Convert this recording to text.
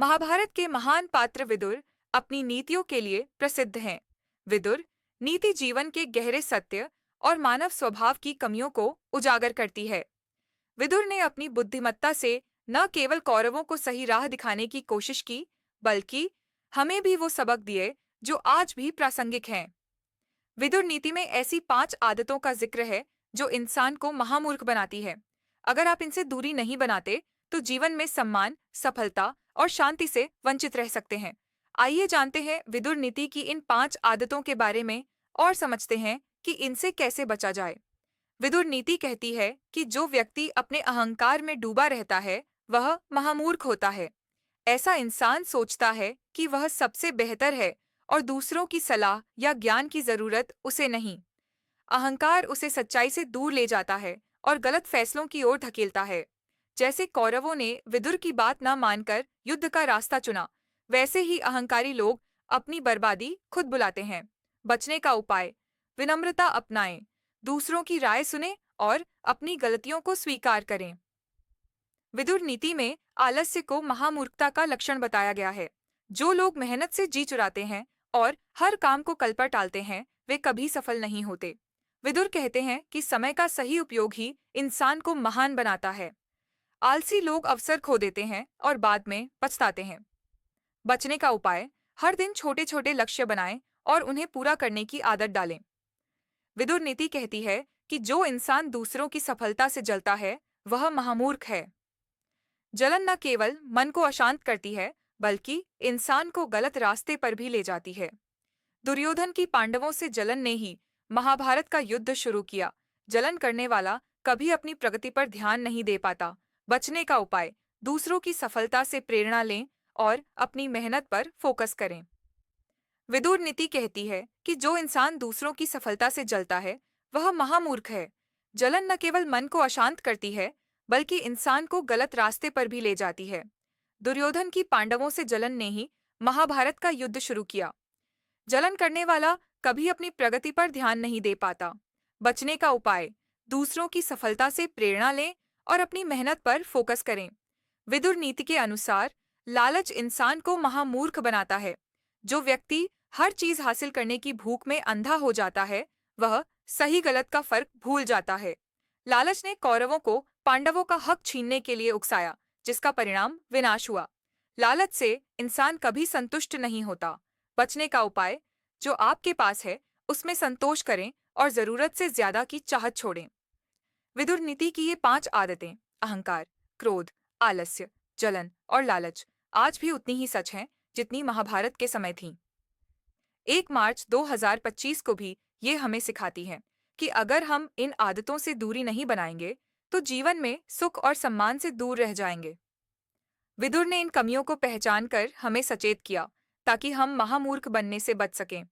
महाभारत के महान पात्र विदुर अपनी नीतियों के लिए प्रसिद्ध हैं। विदुर नीति जीवन के गहरे सत्य और मानव स्वभाव की कमियों को उजागर करती है। विदुर ने अपनी बुद्धिमत्ता से न केवल कौरवों को सही राह दिखाने की कोशिश की, बल्कि हमें भी वो सबक दिए जो आज भी प्रासंगिक हैं। विदुर नीति में ऐसी 5 आदतों का जिक्र है जो इंसान को महामूर्ख बनाती है। अगर आप इनसे दूरी नहीं बनाते, तो जीवन में सम्मान, सफलता और शांति से वंचित रह सकते हैं। आइए जानते हैं विदुर नीति की इन 5 आदतों के बारे में और समझते हैं कि इनसे कैसे बचा जाए। विदुर नीति कहती है कि जो व्यक्ति अपने अहंकार में डूबा रहता है, वह महामूर्ख होता है। ऐसा इंसान सोचता है कि वह सबसे बेहतर है और दूसरों की सलाह या ज्ञान की जरूरत उसे नहीं। अहंकार उसे सच्चाई से दूर ले जाता है और गलत फैसलों की ओर धकेलता है। जैसे कौरवों ने विदुर की बात न मानकर युद्ध का रास्ता चुना, वैसे ही अहंकारी लोग अपनी बर्बादी खुद बुलाते हैं। बचने का उपाय: विनम्रता अपनाएं, दूसरों की राय सुने और अपनी गलतियों को स्वीकार करें। विदुर नीति में आलस्य को महामूर्खता का लक्षण बताया गया है। जो लोग मेहनत से जी चुराते हैं और हर काम को कल पर टालते हैं, वे कभी सफल नहीं होते। विदुर कहते हैं कि समय का सही उपयोग ही इंसान को महान बनाता है। आलसी लोग अवसर खो देते हैं और बाद में पछताते हैं। बचने का उपाय: हर दिन छोटे छोटे लक्ष्य बनाएं और उन्हें पूरा करने की आदत डालें। विदुर नीति कहती है कि जो इंसान दूसरों की सफलता से जलता है, वह महामूर्ख है। जलन न केवल मन को अशांत करती है, बल्कि इंसान को गलत रास्ते पर भी ले जाती है। दुर्योधन की पांडवों से जलन ने ही महाभारत का युद्ध शुरू किया। जलन करने वाला कभी अपनी प्रगति पर ध्यान नहीं दे पाता। बचने का उपाय: दूसरों की सफलता से प्रेरणा लें और अपनी मेहनत पर फोकस करें। विदुर नीति कहती है कि जो इंसान दूसरों की सफलता से जलता है, वह महामूर्ख है। जलन न केवल मन को अशांत करती है, बल्कि इंसान को गलत रास्ते पर भी ले जाती है। दुर्योधन की पांडवों से जलन ने ही महाभारत का युद्ध शुरू किया। जलन करने वाला कभी अपनी प्रगति पर ध्यान नहीं दे पाता। बचने का उपाय: दूसरों की सफलता से प्रेरणा लें और अपनी मेहनत पर फोकस करें। विदुर नीति के अनुसार लालच इंसान को महामूर्ख बनाता है। जो व्यक्ति हर चीज हासिल करने की भूख में अंधा हो जाता है, वह सही गलत का फर्क भूल जाता है। लालच ने कौरवों को पांडवों का हक छीनने के लिए उकसाया, जिसका परिणाम विनाश हुआ। लालच से इंसान कभी संतुष्ट नहीं होता। बचने का उपाय: जो आपके पास है उसमें संतोष करें और जरूरत से ज्यादा की चाहत छोड़ें। विदुर नीति की ये 5 आदतें, अहंकार, क्रोध, आलस्य, जलन और लालच, आज भी उतनी ही सच हैं जितनी महाभारत के समय थीं। 1 मार्च 2025 को भी ये हमें सिखाती है कि अगर हम इन आदतों से दूरी नहीं बनाएंगे, तो जीवन में सुख और सम्मान से दूर रह जाएंगे। विदुर ने इन कमियों को पहचान कर हमें सचेत किया, ताकि हम महामूर्ख बनने से बच सकें।